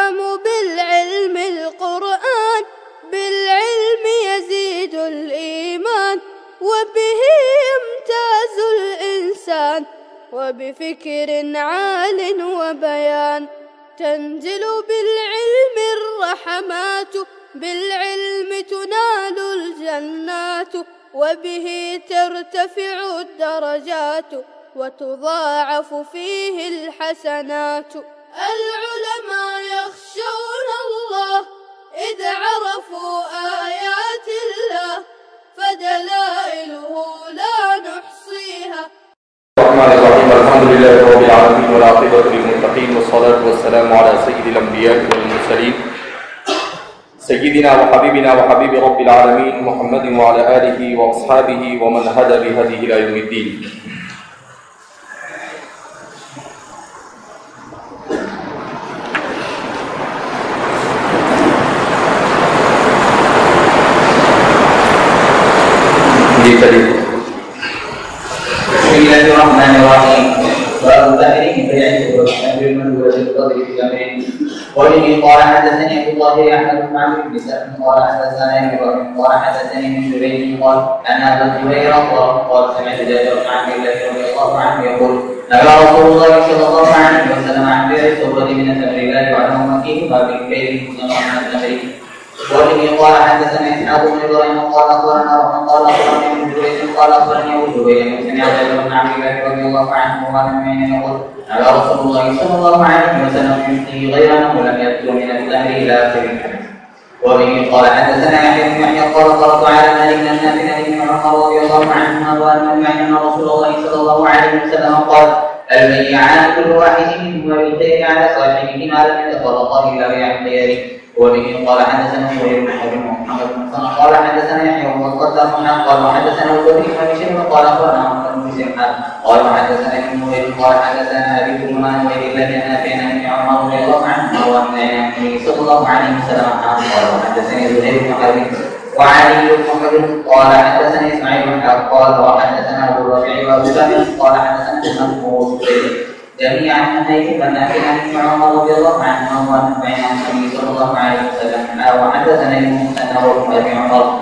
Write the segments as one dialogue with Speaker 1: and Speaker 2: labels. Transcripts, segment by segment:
Speaker 1: يفهم بالعلم القرآن، بالعلم يزيد الإيمان، وبه يمتاز الإنسان، وبفكر عال وبيان. تنزل بالعلم الرحمات، بالعلم تنال الجنات، وبه ترتفع الدرجات، وتضاعف فيه الحسنات. العلماء يخشون الله إذ عرفوا آيات الله، فدلائله لا نحصيها.
Speaker 2: الرحمن الرحيم. الحمد لله رب العالمين والعاقبة للمتقين، والصلاة والسلام على سيد الأنبياء والمرسلين سيدنا وحبيبنا وحبيب رب العالمين محمد وعلى آله وأصحابه ومن هدى بهديه إلى يوم الدين.
Speaker 3: بسم الله الرحمن الرحيم. باب تحريم بيع الأمر المنزولة القدر في الأمرين. وبه قال حدثني أبو طاهر أحمد بن عمرو بن سلمة قال حدثنا إبراهيم قال حدثني من جريج قال أن أبا الزبير قال سمعت جابر بن عبد الله رضي الله عنه يقول نهى رسول الله صلى الله عليه وسلم عن بيع الصبرة من تمر الله وعنه مكيه بالكيل المسلم عن التمر. وبه قال حدثنا إسحاق بن إبراهيم قال أخبرنا قال أخبرني من جريج قال أخبرني أبو الزبير سمع جابر بن عبد الله رضي الله عنه يقول نهى رسول الله صلى الله عليه وسلم يفتي غير أنه لم يذكر من التمر إلى آخر الحديث. وبه قال حدثنا يحيى بن يحيى قال قرأت على مالك بن نافع بن عمر رضي الله عنهما وأنه أن رسول الله صلى الله عليه وسلم قال البيعان كل واحد منهما بالخير على صاحبه ما لم يتفرقا إلا بيع خيره. وبه قال حدثنا سهيل بن حرب ومحمد بن سنة قال حدثنا يحيى بن القدام قال وحدثنا ابو بكر بن بشير قال اخبرنا محمد بن سمعان قال وحدثنا ابن نوير قال حدثنا ابي بن ويل الذي نافع بن عمر رضي الله عنه وعن النبي صلى الله عليه وسلم قال وحدثني زهير بن حرب وعلي بن محمد قال حدثنا اسماعيل بن حرب قال وحدثنا ابو الربيع وابو بكر قال حدثنا محمد بن جميعا من حيث نافع بن عمر رضي الله عنه وعن النبي صلى الله عليه وسلم وحدثنا ابن مسنى وابن ابي عمر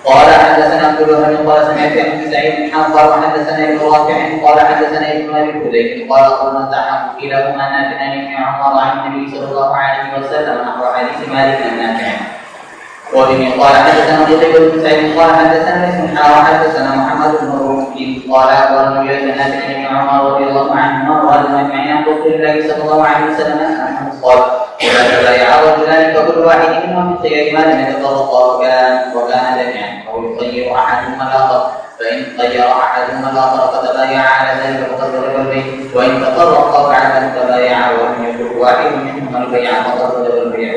Speaker 3: قال حدثنا عبد الوهاب قال سمعت ابن سعيد بن حرب قال حدثنا ابن رافع قال حدثنا ابن ابي حذيفه قال قلنا سحب كلاهما نافع بن عمر عن النبي صلى الله عليه وسلم نحو حديث مالك بن نافع. وبه قال حدثنا قتيبة بن سعيد قال حدثنا اسمع وحدثنا محمد بن رمحي قال اخبرني بن نافع بن عمر رضي الله عنهما قال اجمعين عن رسول الله صلى الله عليه وسلم انه قال ولا تبايع رجلان فكل واحد منهم من خير ما لم يتفرقا وكان جميعا او يخير احدهما الاخر فان خير احدهما الاخر فتبايع على ذلك فقد ضرب البيع وان تفرقا بعد ان تبايع ولم يترك واحد منهما البيع فقد ضرب البيع.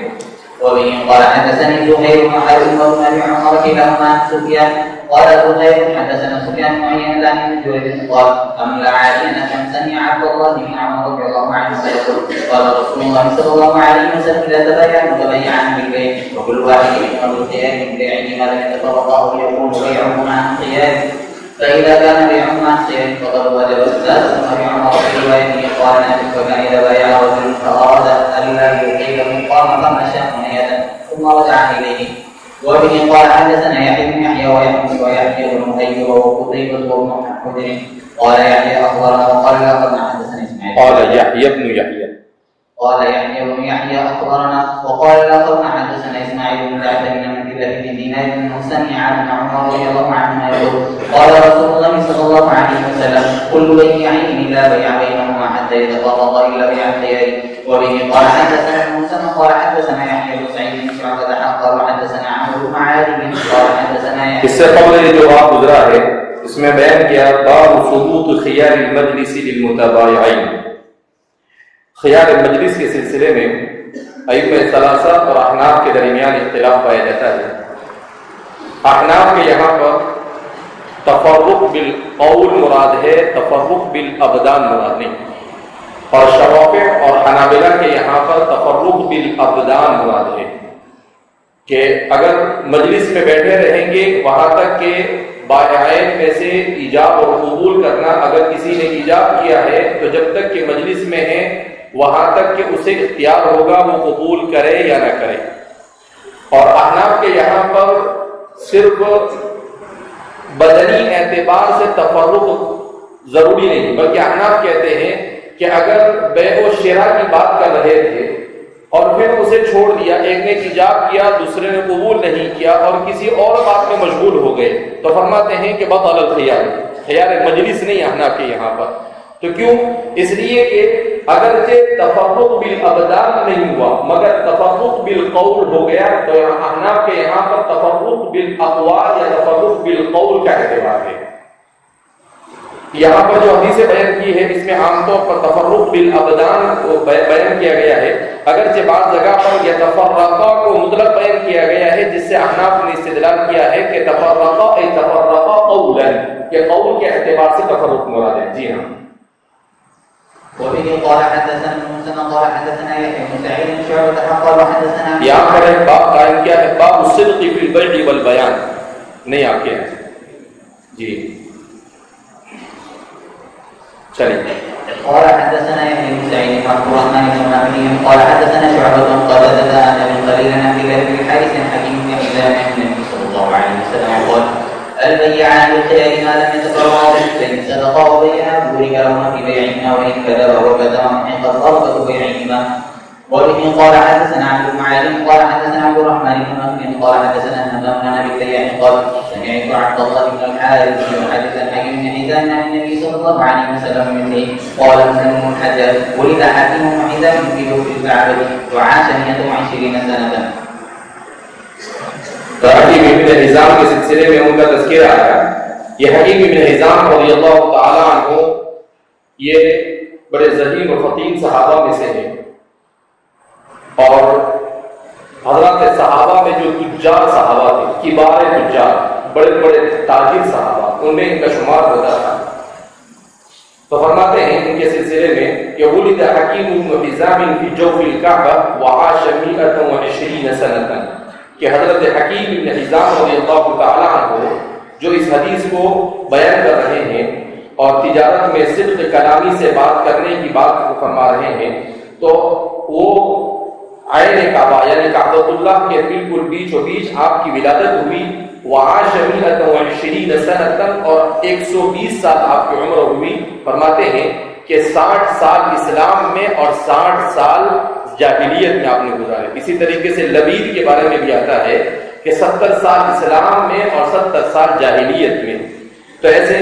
Speaker 3: وبه قال حدثني زهير بن حرب وابن ابي عمر كلاهما عن سفيان قال زهير حدثنا سفيان بن عيينة عن جريج قال املا عاليا كم سمع عبد الله بن عمر رضي الله عنه يقول قال رسول الله صلى الله عليه وسلم اذا تبايعوا تبايعا بالبيع وكل واحد منهم بالخيار من بيعه ما لم يتفرقا يكون بيعهما عن خياره فاذا كان بيعهما عن خياره فقد وجب الزاد ابي عمر في روايته قال نافع فكان اذا بايع رجل فاراد الا يقيله قام فمشى منيدا ثم رجع اليه. وبه قال حدثنا يحيى بن يحيى ويحيى بن مهيب وقتيبة وابن حجر قال يحيى اخبرنا وقال لقد حدثنا اسماعيل
Speaker 2: قال يحيى بن يحيى اخبرنا وقال لقد حدثنا اسماعيل بن جعفر بن الله بن دينار بن سمع بن عمر رضي الله عنهما يقول قال رسول الله صلى الله عليه وسلم كل بيعين لا بيع بينهما حتى يتفرقا الا بيع خياره. وبه قال حدثنا موسى قال حدثنا يحيى بن سعيد بن شعبة قال حدثنا عمرو بن عالي قال حدثنا يحيى. اس سے قبل جو آپ گزرا ہے اس میں بیان کیا باب ثبوت خیار المجلس للمتبايعين. خیار المجلس کے سلسلے میں ائمہ ثلاثہ اور احناف کے درمیان اختلاف پایا جاتا ہے. احناف کے یہاں پر تفرق بالقول مراد ہے، تفرق بالابدان مراد نہیں. اور شوافع اور حنابلہ کے یہاں پر تفرق بالابدان مراد ہے کہ اگر مجلس میں بیٹھے رہیں گے وہاں تک کہ بائعین میں سے ایجاب اور قبول کرنا، اگر کسی نے ایجاب کیا ہے تو جب تک کہ مجلس میں ہیں
Speaker 4: وہاں تک کہ اسے اختیار ہوگا وہ قبول کرے یا نہ کرے. اور احناف کے یہاں پر صرف بدنی اعتبار سے تفرق ضروری نہیں، بلکہ احناف کہتے ہیں کہ اگر بیع و شراء کی بات کر رہے تھے اور پھر اسے چھوڑ دیا، ایک نے ایجاب کیا دوسرے نے قبول نہیں کیا اور کسی اور بات میں مشغول ہو گئے، تو فرماتے ہیں کہ بطل الخیار، خیار مجلس نہیں احناف کے یہاں پر. تو کیوں؟ اس لیے کہ اگرچہ تفرق بالابدان نہیں ہوا مگر تفرق بالقول ہو گیا، تو احناف کے یہاں پر تفرق بالاقوال یا تفرق بالقول کا اعتبار ہے. یہاں پر جو حدیث بیان کی ہے اس میں عام طور پر تفرق بالابدان کو بیان کیا گیا ہے، اگرچہ بعض جگہ پر یہ تفرقہ کو مطلق بیان کیا گیا ہے، جس سے احناف نے استدلال کیا ہے کہ تفرقہ ای تفرقہ قولا، کہ قول کے اعتبار سے تفرق مراد ہے. جی ہاں.
Speaker 2: وبه قال حدثنا موسى قال حدثنا يحيى بن سعيد شعبة قال حدثنا
Speaker 4: یہاں پر ایک باب قائم کیا ہے، باب الصدق فی البیع والبیان، نہیں آپ کے ہیں. جی چلیے.
Speaker 2: قال حدثنا يحيى بن سعيد عن الرحمن بن مهدي قال حدثنا شعبة قال حدثنا ابن قليل عن عبد الله بن حارث حكيم بن حزام عن النبي صلى الله عليه وسلم قال البيعان بالخيار ما لم يتفرقا فإن صدقا وبيعا بورك لهما في بيعهما وإن كذبا وكتما محقت بركة بيعهما. وبه قال حدثنا عبد المعالي قال حدثنا عبد الرحمن بن مهدي قال حدثنا همام عن ابي التياح قال سمعت عبد الله بن الحارث يحدث الحكيم بن حزام عن النبي صلى الله عليه وسلم مثله قال مسلم بن الحجاج ولد حكيم بن حزام في جوف الكعبة وعاش 120 سنة.
Speaker 4: تو حکیم ابن حزام کے سلسلے میں ان کا تذکرہ آیا. یہ حکیم ابن حزام رضی اللہ تعالی عنہ یہ بڑے ذہین و فطین صحابہ میں سے ہیں، اور حضرات صحابہ میں جو تجار صحابہ تھے، کبار تجار، بڑے بڑے تاجر صحابہ، ان میں ان کا شمار ہوتا تھا. تو فرماتے ہیں ان کے سلسلے میں کہ ولد حکیم بن حزام فی جوف الکعبہ وعاش 120 سنة، کہ حضرت حکیم بن حزام رضی اللہ تعالی عنہ جو اس حدیث کو بیان کر رہے ہیں اور تجارت میں صدق کلامی سے بات کرنے کی بات کو فرما رہے ہیں، تو وہ عین کعبہ یعنی کعبۃ اللہ کے بالکل بیچ و بیچ آپ کی ولادت ہوئی. وعاش 120 سنة، اور 120 سال آپ کی عمر ہوئی. فرماتے ہیں کہ 60 سال اسلام میں اور 60 سال جاہلیت میں آپ نے گزارے. اسی طریقے سے لبید کے بارے میں بھی آتا ہے کہ 70 سال اسلام میں اور 70 سال جاہلیت میں. تو ایسے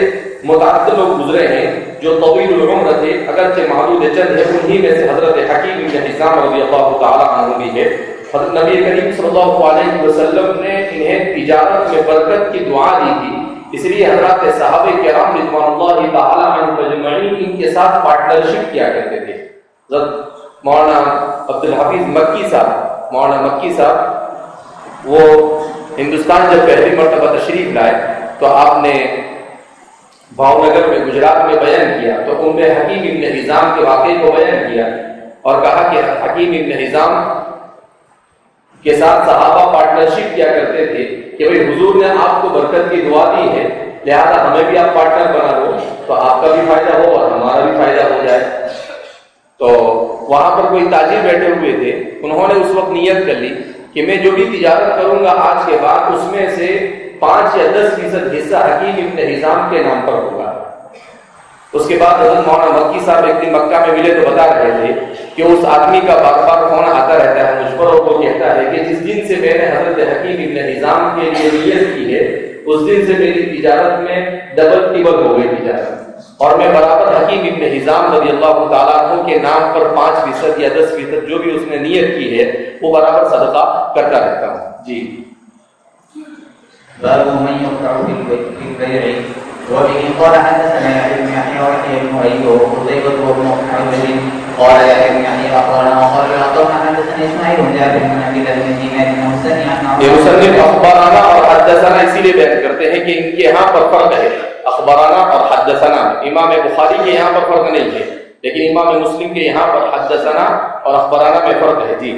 Speaker 4: متعدد لوگ گزرے ہیں جو طویل العمر تھے، اگرچہ محدود چند ہے، انہی میں سے حضرت حکیم بن حزام رضی اللہ تعالی عنہ بھی ہے. حضرت نبی کریم صلی اللہ علیہ وسلم نے انہیں تجارت میں برکت کی دعا دی تھی، اس لیے حضرات صحابہ کرام رضوان اللہ تعالی عنہم اجمعین ان کے ساتھ پارٹنرشپ کیا کرتے تھے. حضرت مولانا عبد الحفیظ مکی صاحب، مولانا مکی صاحب وہ ہندوستان جب پہلی مرتبہ تشریف لائے تو آپ نے بھاؤ نگر میں گجرات میں بیان کیا، تو ان میں حکیم ابن حزام کے واقعے کو بیان کیا اور کہا کہ حکیم ابن حزام کے ساتھ صحابہ پارٹنرشپ کیا کرتے تھے کہ بھئی حضور نے آپ کو برکت کی دعا دی ہے، لہذا ہمیں بھی آپ پارٹنر بنا لو تو آپ کا بھی فائدہ ہو اور ہمارا بھی فائدہ ہو جائے. تو وہاں پر کوئی تاجر بیٹھے ہوئے تھے، انہوں نے اس وقت نیت کر لی کہ میں جو بھی تجارت کروں گا آج کے بعد اس میں سے 5 یا 10% حصہ حکیم ابن حزام کے نام پر ہوگا. اس کے بعد حضرت مولانا مکی صاحب ایک دن مکہ میں ملے تو بتا رہے تھے کہ اس آدمی کا بار بار فون آتا رہتا ہے مجھ پر، اور وہ کہتا ہے کہ جس دن سے میں نے حضرت حکیم ابن حزام کے لیے نیت کی ہے اس دن سے میری تجارت میں ڈبل ٹیبل ہو گئی تجارت، اور میں برابر حکیم ابن حزام رضی اللہ تعالیٰ عنہ کے نام پر 5% یا 10% جو بھی اس نے نیت کی ہے وہ برابر صدقہ کرتا رہتا ہوں. جی.
Speaker 2: باب من يقطع في البيع. وبه قال حدثنا يحيى بن يحيى ويحيى بن ايوب وقتيبة وابن محمد قال يحيى بن يحيى اخبرنا وقال اخبرنا حدثنا اسماعيل بن جابر بن عبد الله بن دينار بن حسين.
Speaker 4: یہ مصنف اخبرنا اور حدثنا اسی لیے بیان کرتے ہیں کہ ان کے یہاں پر فرق ہے اخبرنا اور حدثنا. امام بخاری کے یہاں پر فرق نہیں ہے لیکن امام مسلم کے یہاں پر حدثنا اور اخبرنا میں فرق ہے. جی.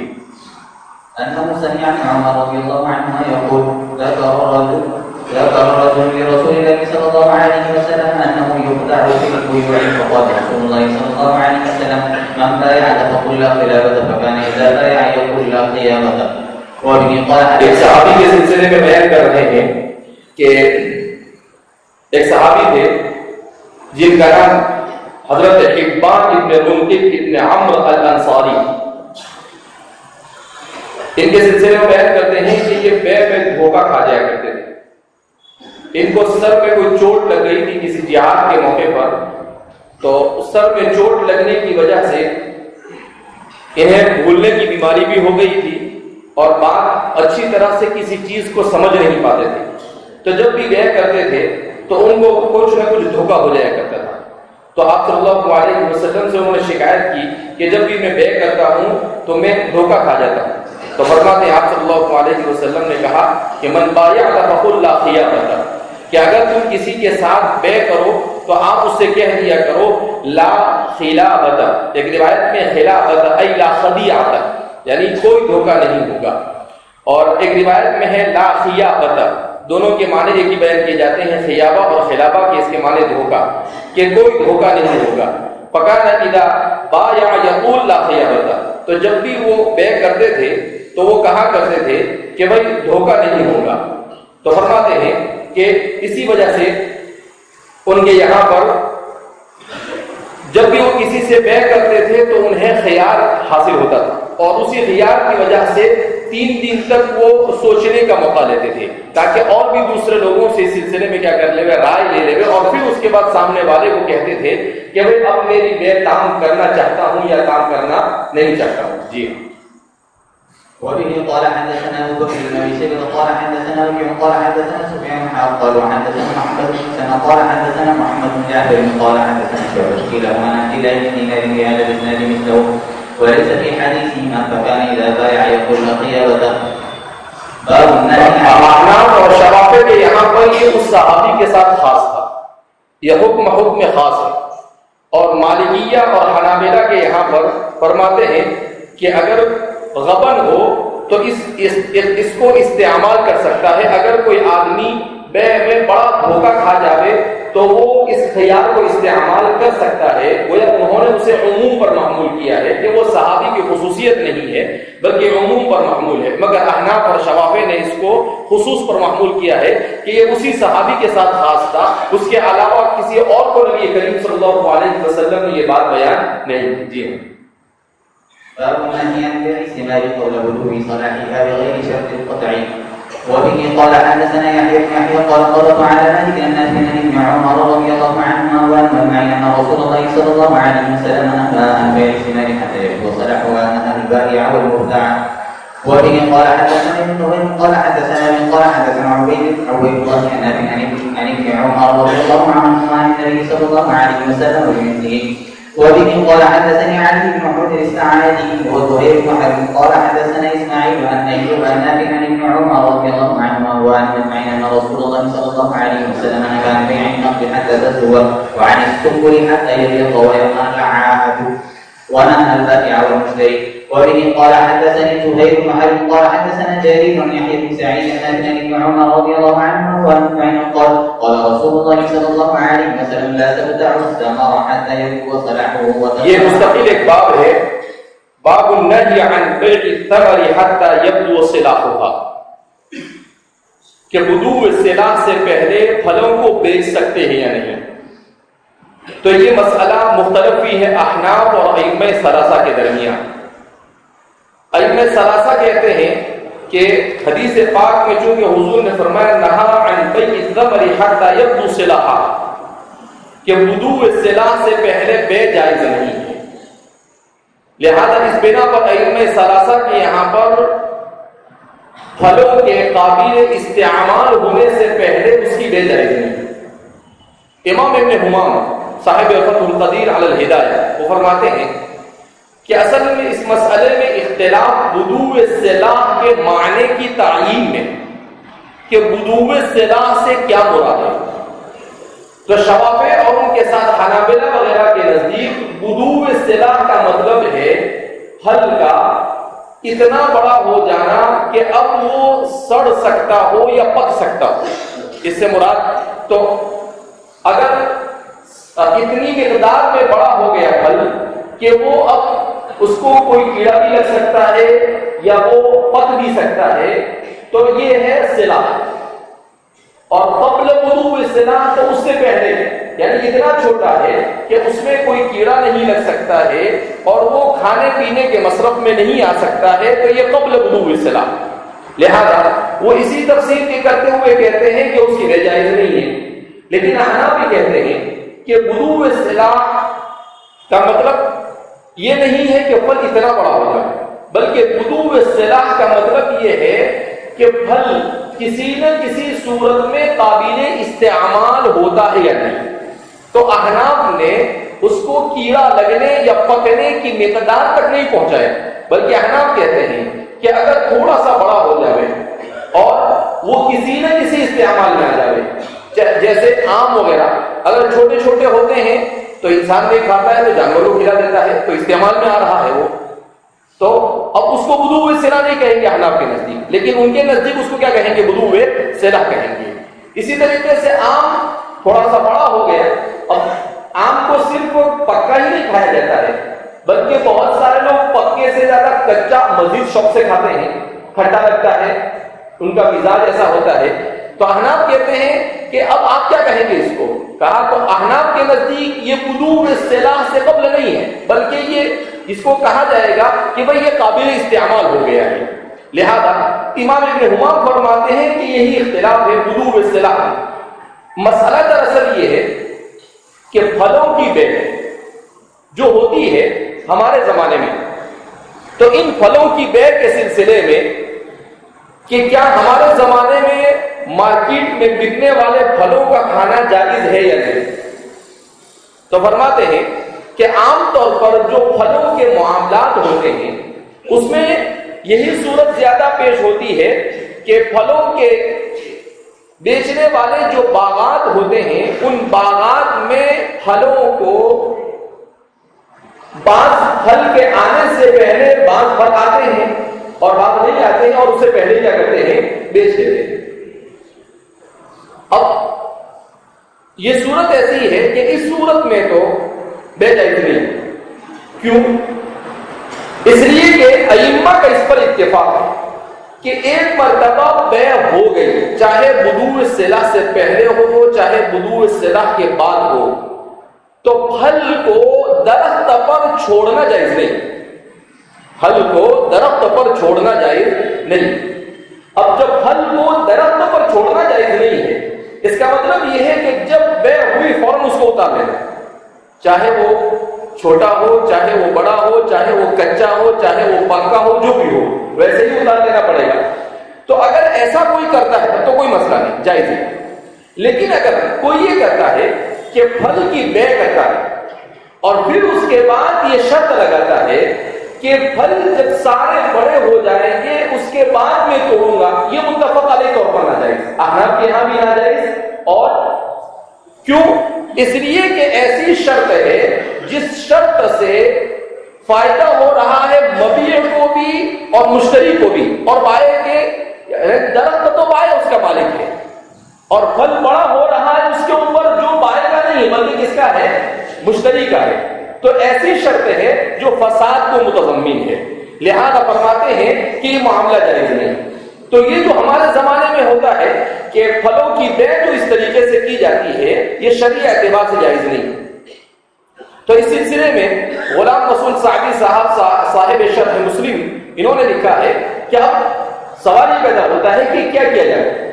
Speaker 2: أنه سمع عمر رضي الله عنه يقول ذكر رجل ذكر رجل لرسول الله صلى الله عليه وسلم أنه يخدع في البيوع فقال رسول الله صلى الله عليه وسلم من بايع فقل لا خلافة فكان إذا بايع يقول لا خيابة.
Speaker 4: ایک صحابی کے سلسلے میں بیان کر رہے ہیں کہ ایک صحابی تھے جن کا نام حضرت حبان ابن منقذ ابن عمرو الانصاری. ان کے سلسلے میں بیان کرتے ہیں کہ یہ بے دھوکہ کھا جایا کرتے تھے. ان کو سر میں کوئی چوٹ لگ گئی تھی کسی جہاد کے موقع پر, تو سر میں چوٹ لگنے کی وجہ سے انہیں بھولنے کی بیماری بھی ہو گئی تھی اور بات اچھی طرح سے کسی چیز کو سمجھ نہیں پاتے تھے. تو جب بھی گیا کرتے تھے تو ان کو کچھ نہ کچھ دھوکہ ہو جایا کرتا تھا. تو آپ صلی اللہ علیہ وسلم سے انہوں نے شکایت کی کہ جب بھی میں بے کرتا ہوں تو میں دھوکہ کھا جاتا ہوں. تو فرماتے ہیں آپ صلی اللہ علیہ وسلم نے کہا کہ من بايع فقل لا خيابة, کہ اگر تم کسی کے ساتھ بے کرو تو آپ اس سے کہہ دیا کرو لا خلابة. ایک روایت میں خلابة ای لا خدیعة, یعنی کوئی دھوکہ نہیں ہوگا, اور ایک روایت میں ہے لا خیابة. دونوں کے معنی ایک ہی بیان کیے جاتے ہیں, خیابہ اور خلابہ کے, اس کے معنی دھوکہ, کہ کوئی دھوکہ نہیں ہوگا. فکان اذا بايع يقول لا خيابة, تو جب بھی وہ بے کرتے تھے تو وہ کہا کرتے تھے کہ بھائی دھوکہ نہیں ہوگا. تو فرماتے ہیں کہ اسی وجہ سے ان کے یہاں پر جب بھی وہ کسی سے بے کرتے تھے تو انہیں خیار حاصل ہوتا تھا, اور اسی خیار کی وجہ سے 3 دن تک وہ سوچنے کا موقع لیتے تھے تاکہ اور بھی دوسرے لوگوں سے اس سلسلے میں کیا کر لے, رائے لے لے, اور پھر اس کے بعد سامنے والے کو کہتے تھے کہ بھائی اب میری بے کام کرنا چاہتا ہوں یا کام کرنا نہیں چاہتا ہوں. جی.
Speaker 2: وبه قال حدثنا ابو بكر بن ابي شيبه قال حدثنا وكيع قال حدثنا سفيان قال وحدثنا محمد بن سنه قال حدثنا محمد بن جعفر قال حدثنا شعبة كلاهما عن عبد الله بن دينار بهذا الاسناد مثله وليس في حديثهما فكان اذا بايع يقول لقيابة. باب النهي عن
Speaker 4: احناف اور شوافع کے یہاں پر یہ اس صحابی کے ساتھ خاص تھا, یہ حکم خاص ہے. اور مالکیہ اور حنابلہ کے یہاں پر فرماتے ہیں کہ اگر غبن ہو تو اس کو استعمال کر سکتا ہے. اگر کوئی آدمی بے میں بڑا دھوکہ کھا جاوے تو وہ اس خیار کو استعمال کر سکتا ہے. گویا انہوں نے اسے عموم پر محمول کیا ہے کہ وہ صحابی کی خصوصیت نہیں ہے بلکہ عموم پر محمول ہے, مگر احناف اور شوافع نے اس کو خصوص پر محمول کیا ہے کہ یہ اسی صحابی کے ساتھ خاص تھا, اس کے علاوہ کسی اور کو نبی کریم صلی اللہ علیہ وسلم نے یہ بات بیان نہیں کی. جی.
Speaker 2: باب النهي عن بيع الثمار قبل بلوغ صلاحها بغير شرط القطع. وبه قال حدثنا يحيى بن يحيى قال قرأت على مالك عن نافع عن ابن عمر رضي الله عنهما وأجمعين أن رسول الله صلى الله عليه وسلم نهى عن بيع الثمار حتى يبلغ صلاحها أنها البائع والمبتاع. وبه قال حدثنا ابن نوير قال حدثنا من قال حدثنا عبيد الله عن نافع عن ابن عمر رضي الله عنهما عن النبي صلى الله عليه وسلم بمثله. وبه قال حدثني علي بن محمود السعادي وزهير بن حرب قال حدثنا اسماعيل عن ايوب عن نافع عن ابن عمر رضي الله عنهما وعن اجمعين ان رسول الله صلى الله عليه وسلم نهى عن بيع النقد حتى تزهو وعن السكر حتى يبيض ويقال العاهه ونهى البائع والمشتري. وبه قال حدثني زهير بن حرب قال حدثنا جرير بن يحيى بن سعيد عن ابن عمر رضي الله عنه وعن قال قال رسول الله صلى الله عليه وسلم لا تبتعوا الثمر حتى يبلغ صلاحه.
Speaker 4: یہ مستقل ایک باب ہے, باب النهي عن بيع الثمر حتى يبلغ صلاحها, کہ بدوء صلاح سے پہلے پھلوں کو بیچ سکتے ہیں یا نہیں. تو یہ مسئلہ مختلف بھی ہے احناف اور ائمہ ثلاثہ کے درمیان. ائمہ ثلاثہ کہتے ہیں کہ حدیث پاک میں چونکہ حضور نے فرمایا نہا عن بیع الثمر حتى يبدو صلاحا, کہ بدوء صلاح سے پہلے بے جائز نہیں ہے, لہذا اس بنا پر ائمہ ثلاثہ کے یہاں پر پھلوں کے قابل استعمال ہونے سے پہلے اس کی بے جائز نہیں. امام ابن حمام صاحب فتح القدیر علی الہدایہ وہ فرماتے ہیں کہ اصل میں اس مسئلے میں اختلاف بدوء صلاح کے معنی کی تعیین میں, کہ بدوء صلاح سے کیا مراد ہے. تو شوافع اور ان کے ساتھ حنابلہ وغیرہ کے نزدیک بدوء صلاح کا مطلب ہے پھل کا اتنا بڑا ہو جانا کہ اب وہ سڑ سکتا ہو یا پک سکتا ہو. اس سے مراد تو اگر اتنی مقدار میں بڑا ہو گیا پھل کہ وہ اب اس کو کوئی کیڑا بھی لگ سکتا ہے یا وہ پک بھی سکتا ہے، تو یہ ہے صلہ. اور قبل بلوغ الصلہ تو اس سے پہلے، یعنی اتنا چھوٹا ہے کہ اس میں کوئی کیڑا نہیں لگ سکتا ہے اور وہ کھانے پینے کے مصرف میں نہیں آ سکتا ہے، تو یہ قبل بلوغ الصلہ. لہذا وہ اسی تفسیر کے کرتے ہوئے کہتے ہیں کہ اس کی بے جائز نہیں ہے. لیکن احناف بھی کہتے ہیں کہ بلوغ الصلہ کا مطلب یہ نہیں ہے کہ پھل اتنا بڑا ہوگا، بلکہ بلوغ الصلہ کا مطلب یہ ہے کہ پھل کسی نہ کسی صورت میں قابل استعمال ہوتا ہے یا نہیں. تو احناف نے اس کو کیڑا لگنے یا پکنے کی مقدار تک نہیں پہنچایا، بلکہ احناف کہتے ہیں کہ اگر تھوڑا سا بڑا ہو جائے اور وہ کسی نہ کسی استعمال میں آ جائے، جیسے آم وغیرہ اگر چھوٹے چھوٹے ہوتے ہیں تو انسان نہیں کھاتا ہے تو جانور کو کھلا دیتا ہے، تو استعمال میں آ رہا ہے وہ، تو اب اس کو بلوغ الصلہ نہیں کہیں گے احناف کے نزدیک، لیکن ان کے نزدیک اس کو کیا کہیں گے؟ بلوغ الصلہ کہیں گے. اسی طریقے سے آم تھوڑا سا بڑا ہو گیا، اب آم کو صرف پکا ہی نہیں کھایا جاتا ہے، بلکہ بہت سارے لوگ پکے سے زیادہ کچا مزید شوق سے کھاتے ہیں، کھٹا لگتا ہے، ان کا مزاج ایسا ہوتا ہے. تو احناف کہتے ہیں کہ اب آپ کیا کہیں گے اس کو؟ کہا تو احناف کے نزدیک یہ بلوغ الصلہ سے قبل نہیں ہے، بلکہ یہ اس کو کہا جائے گا کہ بھئی یہ قابل استعمال ہو گیا ہے. لہذا امام ابن حمام فرماتے ہیں کہ یہی اختلاف ہے بلوغ الصلہ. مسئلہ دراصل یہ ہے کہ پھلوں کی بے جو ہوتی ہے ہمارے زمانے میں، تو ان پھلوں کی بے کے سلسلے میں کہ کیا ہمارے زمانے میں مارکیٹ میں بکنے والے پھلوں کا کھانا جائز ہے یا نہیں؟ تو فرماتے ہیں کہ عام طور پر جو پھلوں کے معاملات ہوتے ہیں اس میں یہی صورت زیادہ پیش ہوتی ہے کہ پھلوں کے بیچنے والے جو باغات ہوتے ہیں ان باغات میں پھلوں کو بعض پھل کے آنے سے پہلے بعض پھل آتے ہیں اور بعض نہیں آتے ہیں، اور اس سے پہلے کیا کرتے ہیں؟ بیچ دیتے ہیں. اب یہ صورت ایسی ہے کہ اس صورت میں تو بے جائز نہیں. کیوں؟ اس لیے کہ ائمہ کا اس پر اتفاق ہے کہ ایک مرتبہ بے ہو گئی، چاہے بلوغ الصلہ سے پہلے ہو چاہے بلوغ الصلہ کے بعد ہو، تو پھل کو درخت پر چھوڑنا جائز نہیں. پھل کو درخت پر چھوڑنا جائز نہیں. اب جب پھل کو درخت پر چھوڑنا جائز نہیں ہے، اس کا مطلب یہ ہے کہ جب بے ہوئی فوراً اس کو اتار لینا، چاہے وہ چھوٹا ہو چاہے وہ بڑا ہو چاہے وہ کچا ہو چاہے وہ پکا ہو، جو بھی ہو ویسے ہی اتار لینا پڑے گا. تو اگر ایسا کوئی کرتا ہے تو کوئی مسئلہ نہیں، جائز ہے. لیکن اگر کوئی یہ کرتا ہے کہ پھل کی بے کرتا ہے اور پھر اس کے بعد یہ شرط لگاتا ہے کہ پھل جب سارے بڑے ہو جائیں گے اس کے بعد میں توڑوں گا، یہ متفق علیہ طور پر ناجائز، احناف کے یہاں بھی ناجائز. اور کیوں؟ اس لیے کہ ایسی شرط ہے جس شرط سے فائدہ ہو رہا ہے مبیع کو بھی اور مشتری کو بھی، اور بائع کے درخت تو بائع اس کا مالک ہے، اور پھل بڑا ہو رہا ہے اس کے اوپر جو بائع کا نہیں بلکہ کس کا ہے؟ مشتری کا ہے. تو ایسی شرط ہے جو فساد کو متضمن ہے. لہذا فرماتے ہیں کہ یہ معاملہ جائز نہیں. تو یہ جو ہمارے زمانے میں ہوتا ہے کہ پھلوں کی بے جو اس طریقے سے کی جاتی ہے یہ شرعی اعتبار سے جائز نہیں. تو اس سلسلے میں غلام رسول صاحبی صاحب شرح مسلم انہوں نے لکھا ہے کہ اب سوال یہ پیدا ہوتا ہے کہ کیا کیا جائے.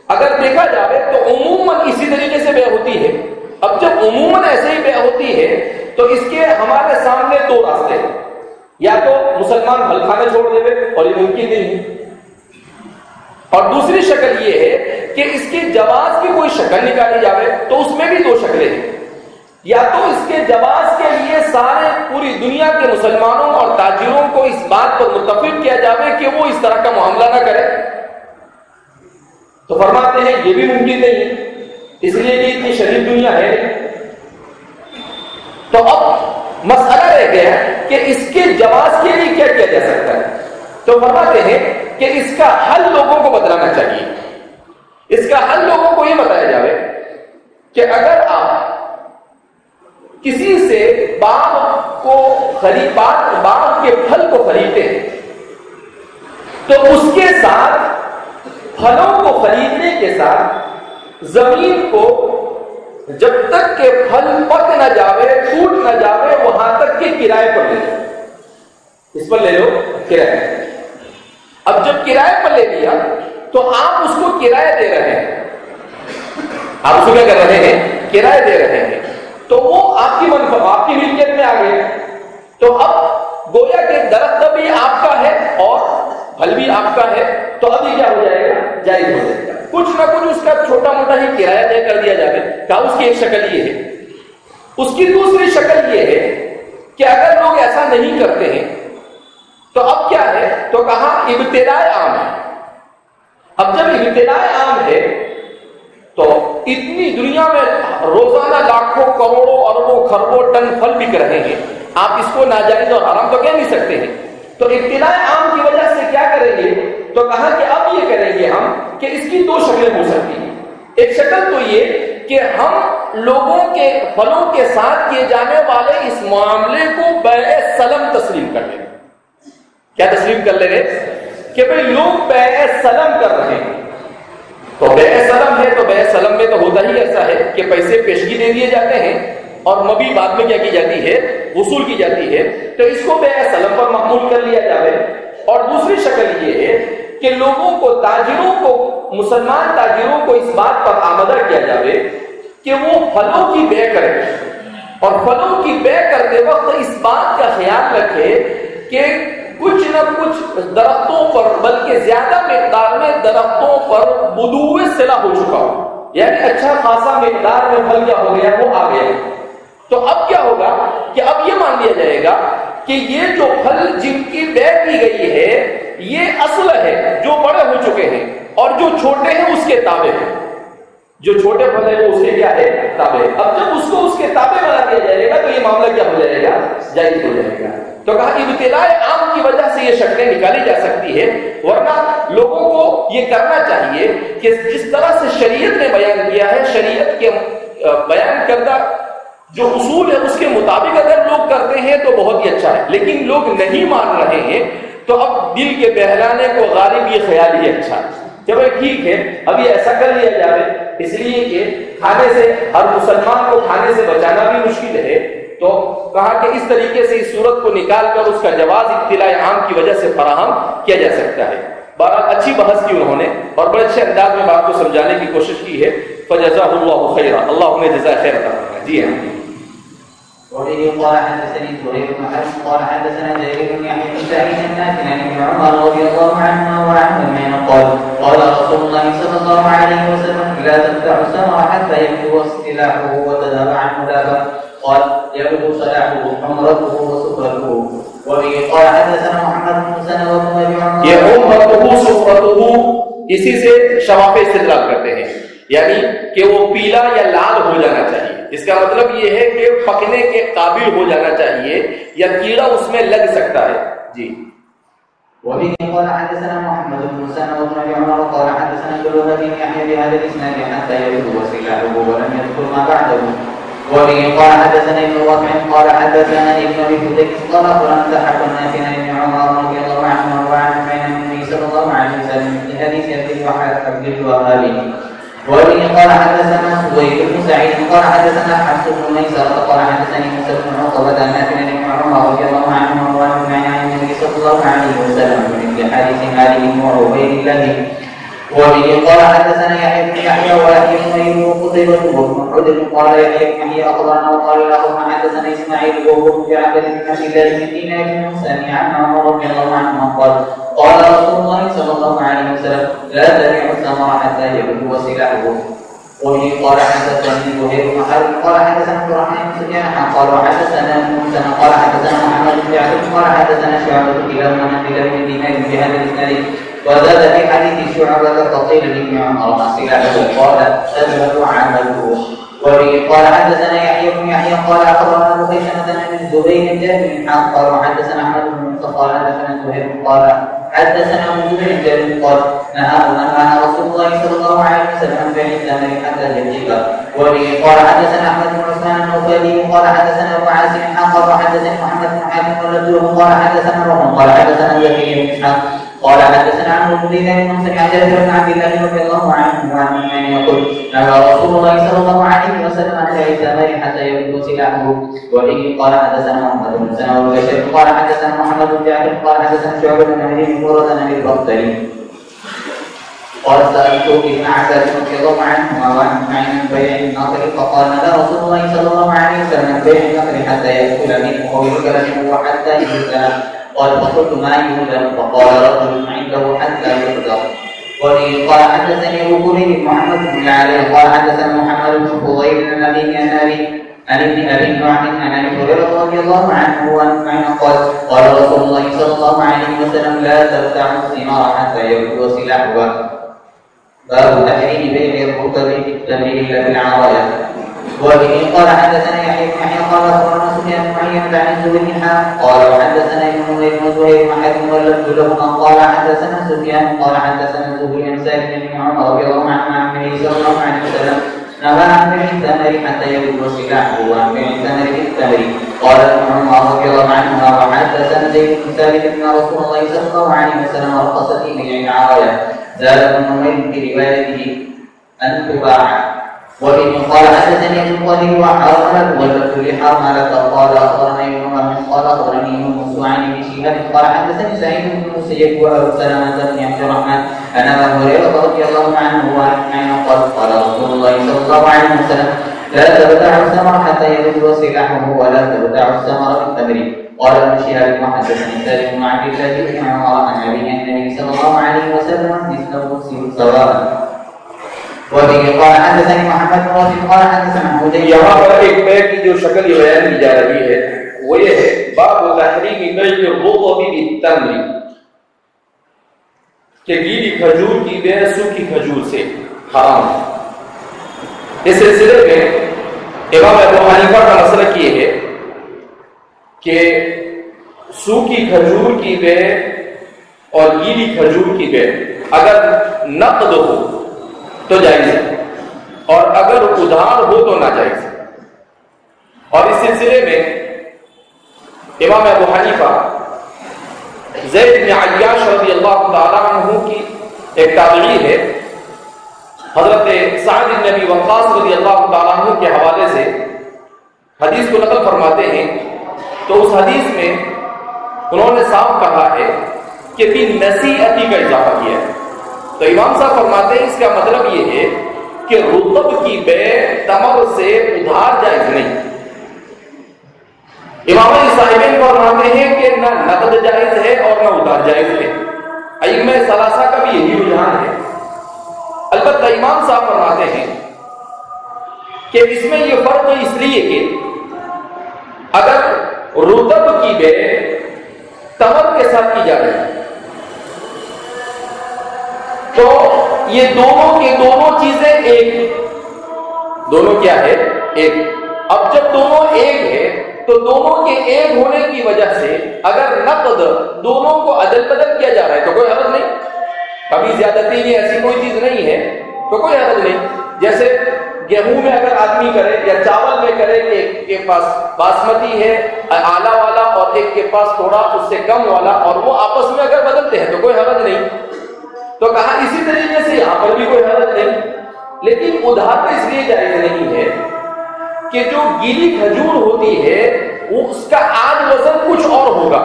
Speaker 4: اگر دیکھا جائے تو عموماً اسی طریقے سے بے ہوتی ہے. اب جب عموماً ایسے ہی بے ہوتی ہے تو اس کے ہمارے سامنے دو راستے ہیں، یا تو مسلمان پھل کھانا چھوڑ دے اور یہ ممکن نہیں ہے، اور دوسری شکل یہ ہے کہ اس کے جواز کی کوئی شکل نکالی جائے. تو اس میں بھی دو شکلیں ہیں، یا تو اس کے جواز کے لیے سارے پوری دنیا کے مسلمانوں اور تاجروں کو اس بات پر متفق کیا جائے کہ وہ اس طرح کا معاملہ نہ کرے. تو فرماتے ہیں یہ بھی ممکن نہیں، اس لیے کہ اتنی شدید دنیا ہے. تو اب مسئلہ رہ گیا کہ اس کے جواز کے لیے کیا کیا جا سکتا ہے. تو فرماتے ہیں کہ اس کا حل لوگوں کو بتلانا چاہیے. اس اس کا حل لوگوں کو یہ بتایا جائے کہ اگر آپ کسی سے باغ کے پھل کو خریدتے ہیں تو اس کے ساتھ پھلوں کو خریدنے کے ساتھ زمین کو جب تک کہ پھل پک نہ جاوے ٹوٹ نہ جاوے وہاں تک کے کرائے پر لے لو، اس پر لے لو کرایہ۔ اب جب کرائے پر لے لیا تو آپ اس کو کرایہ دے رہے ہیں، آپ اس کو کیا کر رہے ہیں؟ کرایہ دے رہے ہیں، تو وہ آپ کی آپ کی ملکیت میں آ گئے۔ تو اب گویا کہ درخت بھی آپ کا ہے اور پھل بھی آپ کا ہے، تو اب یہ کیا ہو جائے گا؟ جائز ہو جائے گا۔ کچھ نہ کچھ اس کا چھوٹا موٹا ہی کرایہ طے کر دیا جائے گا۔ اس کی ایک شکل یہ ہے۔ اس کی دوسری شکل یہ ہے کہ اگر لوگ ایسا نہیں کرتے ہیں تو اب کیا ہے؟ تو کہا ابتلاء عام ہے۔ اب جب ابتلاء عام ہے تو اتنی دنیا میں روزانہ لاکھوں کروڑوں اربوں خربوں ٹن پھل بک رہے ہیں، آپ اس کو ناجائز اور حرام تو کہہ نہیں سکتے ہیں۔ تو ابتلاء عام کی وجہ سے کیا کریں گے؟ تو کہا کہ اب یہ کریں گے ہم کہ اس کی دو شکلیں ہو سکتی ہیں۔ ایک شکل تو یہ کہ ہم لوگوں کے پھلوں کے ساتھ کیے جانے والے اس معاملے کو بیع سلم تسلیم کر لیں۔ کیا تسلیم کر لیں گے؟ کہ بھئی لوگ بیع سلم کر رہے ہیں، تو بیع سلم ہے تو بیع سلم میں تو ہوتا ہی ایسا ہے کہ پیسے پیشگی دے دیے جاتے ہیں اور مبی بعد میں کیا کی جاتی ہے؟ وصول کی جاتی ہے۔ تو اس کو بیع سلم پر معمول کر لیا جائے۔ اور دوسری شکل یہ ہے کہ لوگوں کو، تاجروں کو، مسلمان تاجروں کو اس بات پر آمادہ کیا جائے کہ وہ پھلوں کی بیع کریں اور پھلوں کی بیع کرتے وقت اس بات کا خیال رکھے کہ کچھ نہ کچھ درختوں پر، بلکہ زیادہ مقدار میں درختوں پر بدو صلہ ہو چکا ہو، یعنی اچھا خاصا مقدار میں پھل کیا ہو گیا؟ وہ آ گیا۔ تو اب کیا ہوگا کہ اب یہ مان لیا جائے گا کہ یہ جو پھل جن کی بیع کی گئی ہے یہ اصل ہے، جو بڑے ہو چکے ہیں، اور جو چھوٹے ہیں اس کے تابع ہیں۔ جو چھوٹے پھل ہیں وہ اس کے کیا ہے؟ تابع ہے۔ اب جب اس کو اس کے تابع بنا دیا جائے گا تو یہ معاملہ کیا ہو جائے گا؟ جائز ہو جائے گا۔ تو کہا ابتلاء عام کی وجہ سے یہ شکلیں نکالی جا سکتی ہے، ورنہ لوگوں کو یہ کرنا چاہیے کہ جس طرح سے شریعت نے بیان کیا ہے، شریعت کے بیان کردہ جو اصول ہے اس کے مطابق اگر لوگ کرتے ہیں تو بہت ہی اچھا ہے، لیکن لوگ نہیں مان رہے ہیں تو اب دل کے بہلانے کو غالب یہ خیال ہی اچھا ہے کہ بھائی ٹھیک ہے اب یہ ایسا کر لیا جائے، اس لیے کہ کھانے سے، ہر مسلمان کو کھانے سے بچانا بھی مشکل ہے۔ تو کہا کہ اس طریقے سے اس صورت کو نکال کر اس کا جواز ابتلاء عام کی وجہ سے فراہم کیا جا سکتا ہے۔ بہرحال اچھی بحث کی انہوں نے اور بڑے اچھے انداز میں بات کو سمجھانے کی کوشش کی ہے۔ فجزاہ اللہ خیرا، اللہ انہیں جزائے خیر عطا فرمائے۔ جی ہاں۔
Speaker 2: وبه قال حدثني زهير بن حرب قال حدثنا جرير بن يحيى بن سعيد النافع عن ابن عمر رضي الله عنهما وعنهما قال رسول الله صلى الله عليه وسلم لا تنفع الثمر حتى يبدو سلاحه وتذهب عنه دابه قال يبدو صلاحه حمرته وسفرته وبه قال حدثنا محمد بن مسنى وابن ابي عمر
Speaker 4: یہ حمرته سفرته اسی سے شواف استدلال کرتے ہیں، یعنی کہ وہ پیلا یا لال ہو جانا چاہیے۔ اس کا مطلب یہ ہے کہ پکنے کے قابل ہو جانا چاہیے یا کیڑا اس میں لگ سکتا ہے۔ جی۔
Speaker 2: وبه قال حدثنا محمد بن مسنى وابن ابي عمر قال حدثنا جرير بن يحيى بهذا الاسناد حتى يبلغ سلاحه ولم يذكر ما بعده. وبه قال حدثنا ابن وهب قال حدثنا ابن ابي فديك قال قرات حق الناس عن ابن عمر رضي الله عنه وعن النبي صلى الله عليه وسلم في حديث ابي وحد الوهابي. وبه قال حدثنا سويد بن سعيد قال حدثنا حفص بن ميسر قال حدثني موسى بن عقبة نافع عن ابن عمر رضي الله عنه وعن النبي صلى الله عليه وسلم في حديث مالك وعبيد الله. وبه قال حدثنا يحيى بن يحيى ويحيى بن ايوب وقتيبة وابن حجر قال يحيى بن يحيى اخبرنا وقال الاخر حدثنا اسماعيل وهو بن جعفر بن عبد الله بن دينار بن سامي عن عمر رضي الله عنه قال رسول الله صلى الله عليه وسلم لا تبيع الثمر حتى يبلغ سلاحه. وبه قال حدثني زهير بن حرب قال حدثنا عبد الرحمن بن سفيان قال حدثنا موسى قال حدثنا محمد بن جعفر قال حدثنا شعبة كلاهما عن عبد الله بن دينار بهذا الاسناد وزاد في حديث شعبة فقيل لابن عمر ما سلاحه قال تذهب عمله. وبه قال حدثنا يحيى بن يحيى قال اخبرنا ابو خيثمة بن الزبير بن قال وحدثنا احمد بن مصطفى قال حدثنا زهير قال حدثنا ابو زبير قال نهى رسول الله صلى الله عليه وسلم عن بيع الثمر حتى يبيع. وبه قال حدثنا احمد بن عثمان النوفلي قال حدثنا ابو عاصم قال وحدثني محمد بن حاتم ولده قال حدثنا روح قال حدثنا زكريا بن اسحاق قال حدثنا عمرو بن دينار بن سمع جابر بن عبد الله رضي الله عنه وعن من يقول نهى رسول الله صلى الله عليه وسلم عن بيع الثمر حتى يبدو سلاحه. وبه قال حدثنا محمد بن سلمة بن بشير قال حدثنا محمد بن جعفر قال حدثنا شعبة بن عمرو بن مرة بن البختري قال سألت ابن عباس رضي الله عنهما عن بيع النخل فقال نهى رسول الله صلى الله عليه وسلم عن بيع النخل حتى يأكل منه أو يؤكل منه وحتى يؤكل. قال فقلت ما يؤذن فقال رجل عنده حتى يؤذن. وبه قال حدثني ابو كريم محمد بن علي قال حدثنا محمد بن فضيل عن ابي عن ابن ابي نعم عن ابي هريره رضي الله عنه وعنه قال رسول الله صلى الله عليه وسلم لا تبتعوا الثمار حتى يبدو سلاحها. باب تحريم بيع الرطب بالتمر الا بالعرايا. وبه قال حدثنا يحيى بن يحيى قال اخبرنا سفيان بن عيينة عن الزهري قال وحدثنا ابن نمير بن زهير وحاتم ولد لهما قال حدثنا سفيان قال حدثنا الزهري عن سالم بن عمر رضي الله عنه عن النبي صلى الله عليه وسلم نهى عن بيع الثمر حتى يبدو سلاحه وعن بيع الثمر بالتمر. قال ابن عمر رضي الله عنهما وحدثنا زيد بن ثابت ان رسول الله صلى الله عليه وسلم رخص في بيع العرايا. زاد ابن نمير في روايته ان تباع. وبه قال حدثني ابن القدير وحرمل واللفظ لحرملة قال اخبرنا ابن عمر قال اخبرني يونس عن ابن شهاب قال حدثني سعيد بن المسيب وابو سلمة بن عبد الرحمن ان ابا هريرة رضي الله عنه وعنه قال رسول الله صلى الله عليه وسلم لا تبتعوا الثمر حتى يبدو سلاحه ولا تبتعوا الثمر بالتمر. قال ابن شهاب وحدثني سالم بن عبد الله بن عمر عن ابي النبي صلى الله عليه وسلم مثله سواء. وبه قال حدثني محمد بن راشد قال حدثنا حديث.
Speaker 4: یہاں پر ایک بے کی جو شکل بیان کی جا رہی ہے وہ یہ ہے باب تحریم بیع الرطب بالتمر کہ گیلی کھجور کی بے سوکھی کھجور سے حرام ہے. اس سلسلے میں امام ابو حنیفہ کا مسلک یہ ہے کہ سوکھی کھجور کی بے اور گیلی کھجور کی بے اگر نقد ہو تو جائز ہے اور اگر ادھار ہو تو ناجائز ہے. اور اس سلسلے میں امام ابو حنیفہ زید بن عیاش رضی اللہ تعالیٰ عنہ کی ایک تابعی ہے حضرت سعد بن ابی وقاص رضی اللہ تعالیٰ عنہ کے حوالے سے حدیث کو نقل فرماتے ہیں. تو اس حدیث میں انہوں نے صاف کہا ہے کہ بالنصیحتی کا اضافہ کیا ہے. تو امام صاحب فرماتے ہیں اس کا مطلب یہ ہے کہ رطب کی بے تمر سے ادھار جائز نہیں. امام صاحبین فرماتے ہیں کہ نہ نقد جائز ہے اور نہ ادھار جائز ہے. ائمہ ثلاثہ کا بھی یہی رجحان ہے. البتہ امام صاحب فرماتے ہیں کہ اس میں یہ فرق اس لیے کہ اگر رطب کی بے تمر کے ساتھ کی جا رہی ہے تو یہ دونوں کے دونوں چیزیں ایک دونوں کیا ہے ایک. اب جب دونوں ایک ہے تو دونوں کے ایک ہونے کی وجہ سے اگر نقد دونوں کو عدل بدل کیا جا رہا ہے تو کوئی حرج نہیں. کبھی زیادتی نہیں ایسی کوئی چیز نہیں ہے تو کوئی حرج نہیں. جیسے گیہوں میں اگر آدمی کرے یا چاول میں کرے کہ ایک کے پاس باسمتی ہے اعلیٰ والا اور ایک کے پاس تھوڑا اس سے کم والا اور وہ آپس میں اگر بدلتے ہیں تو کوئی حرج نہیں. تو کہا اسی طریقے سے یہاں پر بھی کوئی حرج نہیں. لیکن ادھار اس لیے جائز نہیں ہے کہ جو گیلی کھجور ہوتی ہے وہ اس کا آج وزن کچھ اور ہوگا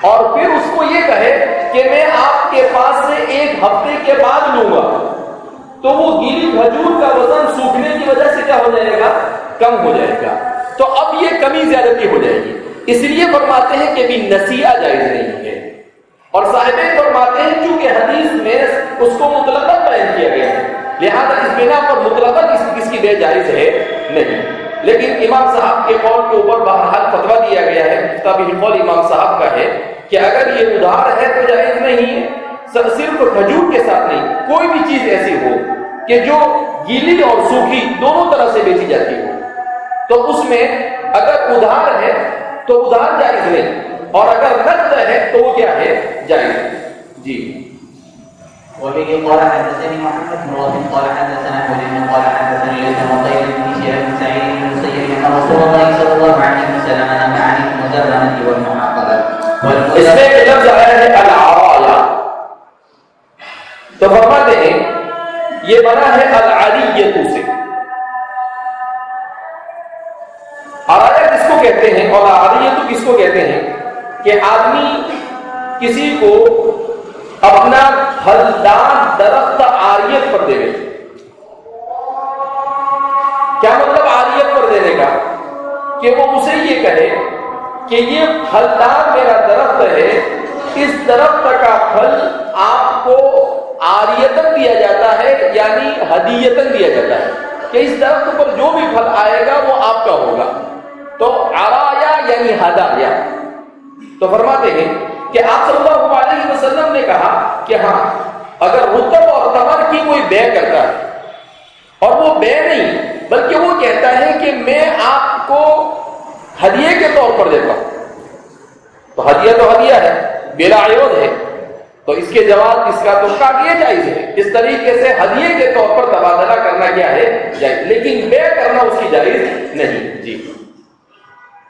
Speaker 4: اور پھر اس کو یہ کہے کہ میں آپ کے پاس سے ایک ہفتے کے بعد لوں گا تو وہ گیلی کھجور کا وزن سوکھنے کی وجہ سے کیا ہو جائے گا کم ہو جائے گا. تو اب یہ کمی زیادتی ہو جائے گی. اس لیے فرماتے ہیں کہ بھی نصیحہ جائز نہیں ہے. اور صاحبین فرماتے ہیں چونکہ حدیث میں اس کو مطلقاً بیان کیا گیا ہے لہذا اس بنا پر مطلقاً اس کی بے جائز ہے نہیں. لیکن امام صاحب کے قول کے اوپر بہرحال فتویٰ دیا گیا ہے. مفتابی قول امام صاحب کا ہے کہ اگر یہ ادھار ہے تو جائز نہیں ہے. صرف کھجور کے ساتھ نہیں کوئی بھی چیز ایسی ہو کہ جو گیلی اور سوکھی دونوں طرح سے بیچی جاتی ہو، تو اس میں اگر ادھار ہے تو ادھار جائز ہے، اور اگر نقد ہے تو وہ کیا ہے؟ جائز ہے. جی.
Speaker 2: وبه قال حدثني محمد بن رافع قال حدثنا حجر قال حدثني ليس بن طيب بن شهاب بن سعيد بن المسيب ان رسول الله صلى الله عليه وسلم نهى عن المزابنة والمعاقلة.
Speaker 4: اس میں ایک لفظ آیا ہے العرایا، تو فرماتے ہیں یہ بنا ہے العریۃ سے. عرایا کس کو کہتے ہیں اور عریۃ کس کو کہتے ہیں؟ کہ آدمی کسی کو اپنا پھلدار درخت عاریت پر دے. کیا مطلب عاریت پر دینے کا؟ کہ وہ اسے یہ کہے کہ یہ پھلدار میرا درخت ہے، اس درخت کا پھل آپ کو عاریتن دیا جاتا ہے، یعنی ہدیتن دیا جاتا ہے، کہ اس درخت پر جو بھی پھل آئے گا وہ آپ کا ہوگا. تو عرایا یعنی ہدایا. تو فرماتے ہیں کہ آپ صلی اللہ علیہ وسلم نے کہا کہ ہاں اگر رطب اور تمر کی کوئی بے کرتا ہے، اور وہ بے نہیں بلکہ وہ کہتا ہے کہ میں آپ کو ہدیے کے طور پر دیتا ہوں، تو ہدیہ ہے، بلا عوض ہے، تو اس کے جواب اس کا تو یہ جائز ہے. اس طریقے سے ہدیے کے طور پر تبادلہ کرنا کیا ہے؟ جائز، لیکن بے کرنا اس کی جائز نہیں. جی.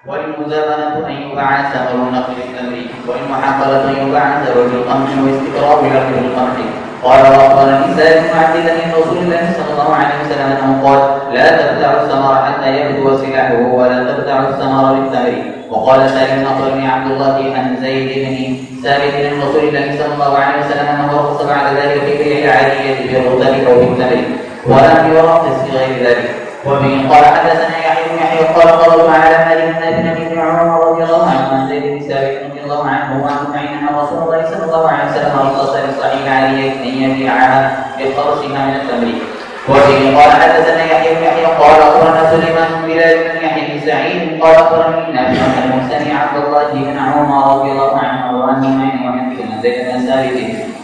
Speaker 2: والمزابنة أن يباع ثمر النخل بالتمر، والمحاقلة أن يباع زوج القمح واستقرار لركب القمح. قال وأخبرني سالم بن عبد الله بن رسول الله صلى الله عليه وسلم أنه قال لا تبتعوا الثمر حتى يبدو سلاحه ولا تبتعوا الثمر بالتمر. وقال سالم أخبرني عبد الله عن زيد بن ثابت بن رسول الله صلى الله عليه وسلم أنه رخص بعد ذلك في بيع العارية بالرطب أو بالتمر ولم يرخص في غير ذلك. وبه قال حدثنا يحيى بن يحيى قال قرأت على مالك بن عمر رضي الله عنه عن زيد بن ثابت رضي الله عنه وعن أن رسول الله صلى الله عليه وسلم رخص لصاحب العارية أن يبيعها بخرصها من التمر. وبه قال حدثنا يحيى بن يحيى قال أخبرنا سليمان بن بلال بن يحيى بن سعيد قال أخبرني نافع عن سمع عبد الله بن عمر رضي الله عنه وعن أن زيد بن ثابت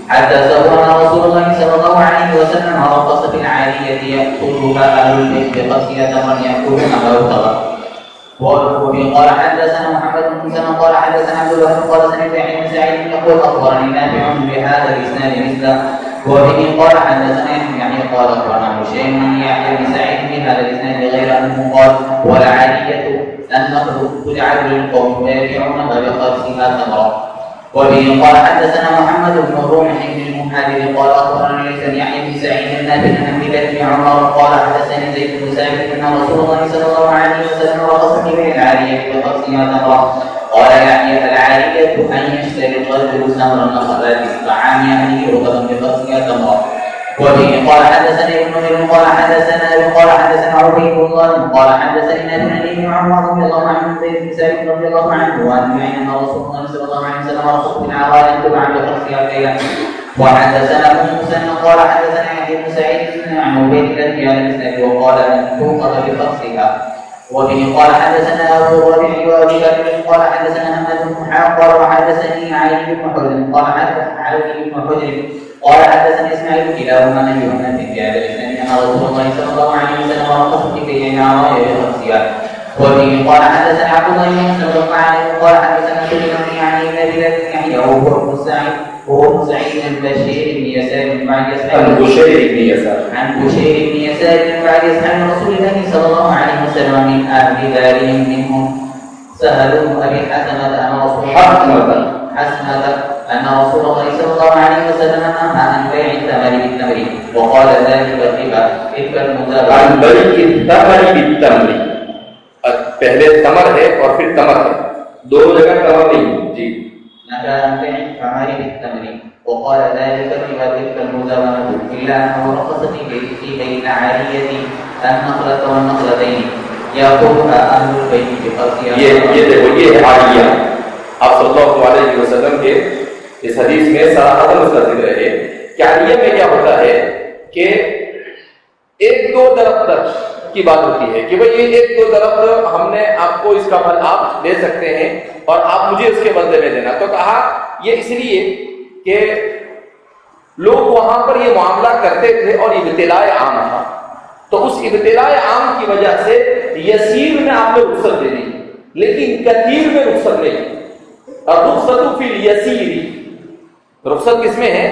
Speaker 2: حتى سألنا رسول الله صلى الله عليه وسلم رخص في العارية يأكلها أهل البيت بقصية تمر يأكلها أو تمر. وبه قال حدثنا محمد بن مسلم قال حدثنا عبد الله قال سمعت يحيى بن سعيد يقول أخبرني نافع بهذا الإسناد مثله. وبه قال حدثنا يحيى قال أخبرنا هشيم بن يحيى بن سعيد بهذا الإسناد غير أنه قال والعارية النخل تجعل للقوم ويبيعونها بخرصها تمرا. وبه قال حدثنا محمد بن رمح بن المحارب قال أخبرني يحيى بن سعيد النافع عن بن عمر قال حدثني زيد بن ثابت أن رسول الله صلى الله عليه وسلم رخص في بيع العارية بخرصها تمرا. قال يحيى العارية أن يشتري الرجل ثمر النخلات الطعام يعني رطبا بخرصها تمرا. وبه قال حدثني ابن نمير قال حدثنا عبيد الله قال حدثني نافع بن عمر رضي الله عنه زيد بن ثابت رضي الله عنه وعن ان رسول الله صلى الله عليه وسلم رخص في العراية تباع بخرصها كيلا. وحدثنا ابن مسلم قال حدثنا يحيى بن سعيد عن عبيد الله في هذا الاسناد وقال ان توقف بخرصها. وبه قال حدثنا ابو ربيع وابي بكر قال حدثنا محمد بن حاتم قال وحدثني علي بن حجر قال حدثنا علي بن حجر قال حدثني اسماعيل كلاهما عن يوحنا في هذا الاسناد ان رسول الله صلى الله عليه وسلم رخص في بيع العراية بخرصها. وبه قال حدثنا عبد الله بن مسلم قال حدثنا سليمان يعني الذي لا يحيى وهو ابن سعيد بن بشير بن يسار بعد عن بشير بن يسار بعد يسأل رسول الله صلى الله عليه وسلم من أهل دارهم منهم سهل بن أبي حسنة أن رسول الله صلى الله عليه وسلم نهى عن بيع الثمر بالتمر وقال ذلك الربا تلك المزابنة
Speaker 4: عن بيع الثمر بالتمر. پہلے تمر ہے اور پھر تمر ہے، دو جگہ تمر نہیں. جی.
Speaker 2: نهى عن بيع الثمر بالتمر وقال ذلك الربا تلك المزابنة إلا أنه رخص في بيع العارية النخلة والنخلتين يأكلها أهل البيت بخرصها.
Speaker 4: یہ دیکھو یہ ہے عاریہ. آپ صلی اللہ علیہ وسلم کے اس حدیث میں صراحتاً اس کا ذکر ہے کہ عاریہ میں کیا ہوتا ہے کہ ایک دو درخت کی بات ہوتی ہے کہ بھئی یہ ایک دو درخت ہم نے آپ کو اس کا پھل آپ لے سکتے ہیں اور آپ مجھے اس کے بدلے میں دینا. تو کہا یہ اس لیے کہ لوگ وہاں پر یہ معاملہ کرتے تھے اور ابتلاء عام تھا، تو اس ابتلاء عام کی وجہ سے یسیر میں آپ نے رخصت دے دی، لیکن کثیر میں رخصت نہیں۔ الرخصت فی الیسیر، رخصت کس میں ہے؟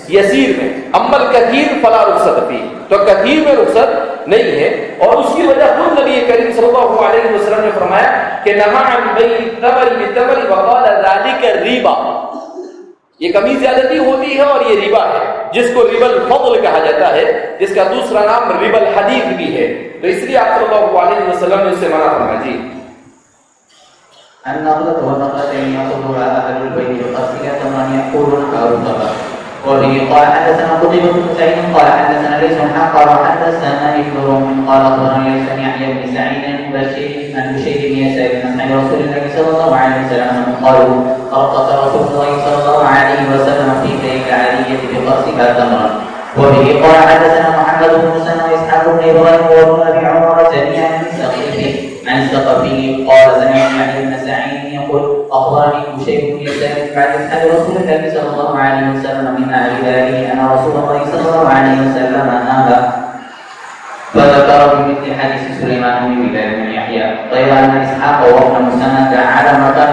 Speaker 4: یسیر میں۔ اما الکثیر فلا رخصت فی، تو کثیر میں رخصت نہیں ہے، اور اس کی وجہ خود نبی کریم صلی اللہ علیہ وسلم نے فرمایا کہ نہا عن بیع التمر بالتمر وقال ذلک الربا، یہ کمی زیادتی ہوتی ہے اور یہ ربا ہے، جس کو ربا الفضل کہا جاتا ہے، جس کا دوسرا نام ربا الحدیث بھی ہے، تو اس لیے آپ صلی اللہ علیہ وسلم نے اس سے منع فرمایا۔ جی
Speaker 2: النقلة والنقلتين يأخذها أهل البيت بقصدها ثم يأكلونها أو رطبا. وبه قال حدثنا قتيبة بن سعيد قال حدثنا ليس قال حدثنا ابن روم قال أخبرني ليس عن يحيى بن سعيد عن بشير بن يسار عن رسول الله صلى الله عليه وسلم أنه قالوا رقص رسول الله صلى الله عليه وسلم في بيت العالية بقصدها تمرا. وبه قال حدثنا محمد بن موسى وإسحاق بن إبراهيم وابن أبي عمر جميعا عن الثقفي قال سمعت يحيى بن سعيد يقول أخبرني بشير بن يسار بعد أصحاب رسول الله صلى الله عليه وسلم من أهل ذلك أن رسول الله صلى الله عليه وسلم نهى، فذكر بمثل حديث سليمان بن بلال بن يحيى غير أن إسحاق وابن مسند على مكان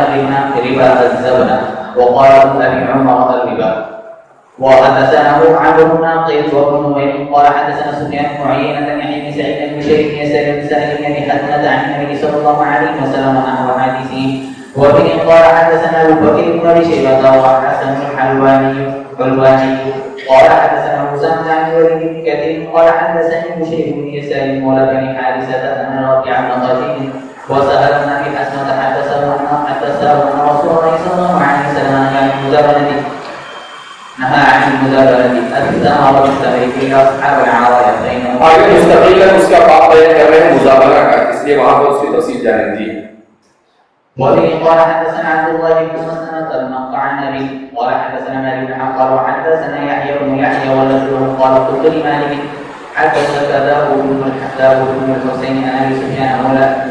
Speaker 2: ربا الزبنة، وقال ابن أبي عمر الربا. وحدثنا عمرو بن ناقد وابن نوير قال حدثنا سفيان بن عيينة عن يحيى بن سعيد بن بشير بن يسار بن سهل بن أبي حاتم عن النبي صلى الله عليه وسلم نحو حديثه. وبه قال حدثنا أبو بكر بن أبي شيبة وحسن الحلواني قال حدثنا موسى عن الوليد بن كثير قال حدثني بشير بن يسار مولى بني حارثة أن ربيع بن خالد وسهل بن أبي حسنة حدثه أن رسول الله صلى الله عليه وسلم نهى عن المزابنة الثمر بالثمر إلى أصحاب العرايا بينهم.
Speaker 4: آگے مستقل اس کا باب بیان کر رہے ہیں مزابنہ کا، اس لیے وہاں پر اس کی تفصیل جانیں گے۔
Speaker 2: وبه قال حدثنا عبد الله بن مسلمة المقعنبي قال حدثنا مالك بن عقار وحدثنا يحيى بن يحيى ولده قال قلت لمالك حدثك داود بن الحسين عن ابي سفيان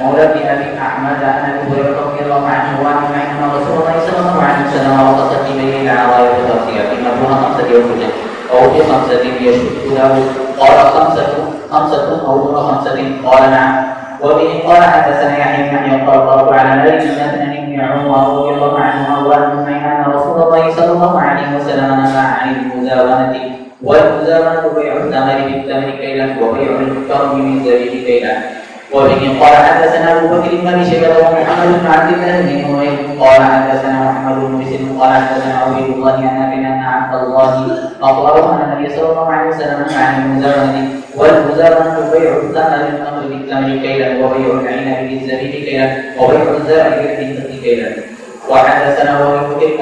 Speaker 2: مولى بن ابي احمد عن ابي هريره رضي الله عنه وعن ان رسول الله صلى الله عليه وسلم رقص في بين العرايا بتفسير دون 5 أوسق او في 5 يشد له قال 5 او دون 5 قال نعم. وبه قال حدثنا يحيى بن يحيى قال قرأت على مالك بن ابن عمر رضي الله عنه وعن ان رسول الله صلى الله عليه وسلم نهى عن المزابنة، والمزابنة بيع الثمر بالثمر كيلا وبيع الكرم بالزبيب كيلا. وبه قال حدثنا ابو بكر بن ابي شيبه ومحمد بن عبد الله بن نمير قال حدثنا محمد بن مسلم قال حدثنا عبيد الله ان عبد الله اخبره ان النبي صلى الله عليه وسلم نهى عن المزابنة، والمزابنة بيع الثمر بالثمر كيلا وبيع العنب بالزبيب كيلا وبيع الزرع بالحنطة كيلا. وحدثنا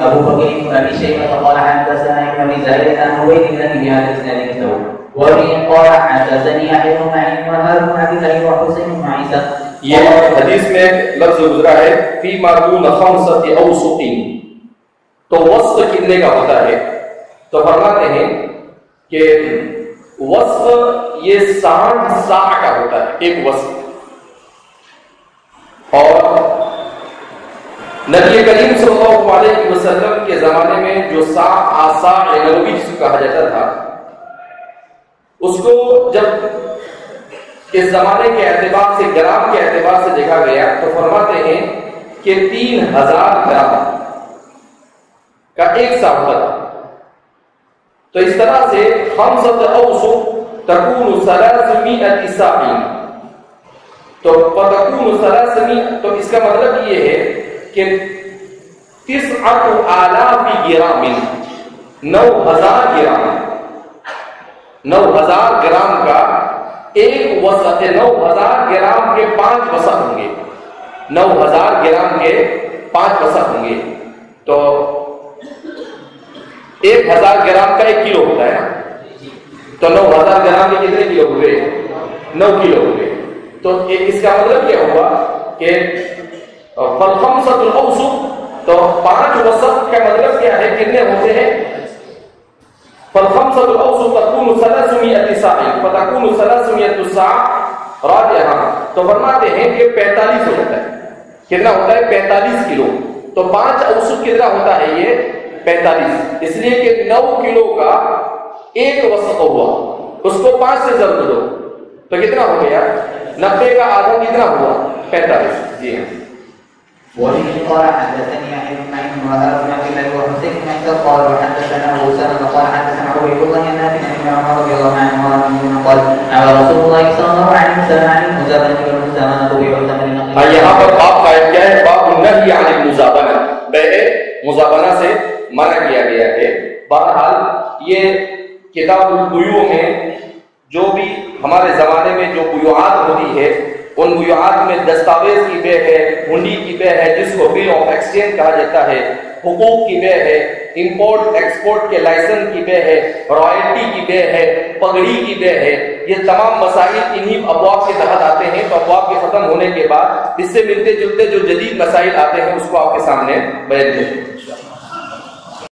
Speaker 2: ابو بكر بن ابي شيبه قال حدثنا ابن ابي زاهد عن عبيد الله بهذا الاسناد مثله. وبه قال حدثني يحيى بن معين وهارون بن عبد الله وحسين بن عيسى.
Speaker 4: یہ حدیث میں لفظ گزرا ہے فی ما دون 5 أوسق، تو وسق کتنے کا ہوتا ہے؟ تو فرماتے ہیں کہ وسق یہ 60 ساع کا ہوتا ہے ایک وسق، اور نبی کریم صلی اللہ علیہ وسلم کے زمانے میں جو آساع نبوی جس کو کہا جاتا تھا، اس کو جب اس زمانے کے اعتبار سے گرام کے اعتبار سے دیکھا گیا تو فرماتے ہیں کہ 3000 گرام کا ایک سا ہوتا تھا۔ تو اس طرح سے 5 أوسق تكون 300 ساع، تو فتكون 300، تو اس کا مطلب یہ ہے کہ 9000 گرام، 9000 گرام، 9000 گرام کا ایک وسق، 9000 گرام کے 5 وسق ہوں گے، 9000 گرام کے 5 وسق ہوں گے، تو 1000 گرام کا 1 کلو ہوتا ہے نا، تو 9000 گرام کے کتنے کلو ہوئے؟ 9 کلو ہوئے۔ تو اس کا مطلب کیا ہوا کہ فالخمسة الأوسق، تو 5 وسق کا مطلب کیا ہے، کتنے ہوتے ہیں؟ فالخمسة الأوسق تكون 300 ساع فتكون 300 ساع رابعها، تو فرماتے ہیں کہ 45 ہو جاتا ہے، کتنا ہوتا ہے؟ 45 کلو۔ تو 5 اوسق کتنا ہوتا ہے؟ یہ 45، اس لیے کہ 9 کلو کا ایک وسق ہوا، اس کو 5 سے ضرب دو تو کتنا ہو گیا؟ 90 کا آدھا کتنا ہوا؟ 45. جی ہاں.
Speaker 2: وبه قال حدثني يحيى بن معين وهذا بن عبد الله وحسين بن ميسر قال وحدثنا ابو اسامه قال حدثنا عبيد الله بن نافع عن عمر رضي الله عنه قال نهى رسول الله صلى الله عليه وسلم عن المزابنه والمزابنه بيع ثمن نقد.
Speaker 4: یہاں پر باب قائم کیا ہے؟ باب النہی عن المزابنہ، بیع مزابنہ سے منع کیا گیا ہے. بہرحال یہ کتاب البیوع میں جو بھی ہمارے زمانے میں جو بیوعات ہوتی ہے، ان بیوعات میں دستاویز کی بے ہے، ہنڈی کی بے ہے جس کو بل آف ایکسچینج کہا جاتا ہے، حقوق کی بے ہے، امپورٹ ایکسپورٹ کے لائسنس کی بے ہے، رائلٹی کی بے ہے، پگڑی کی بے ہے. یہ تمام مسائل انہی ابواب کے تحت آتے ہیں. تو ابواب کے ختم ہونے کے بعد اس سے ملتے جلتے جو جدید مسائل آتے ہیں اس کو آپ کے سامنے بیان کریں.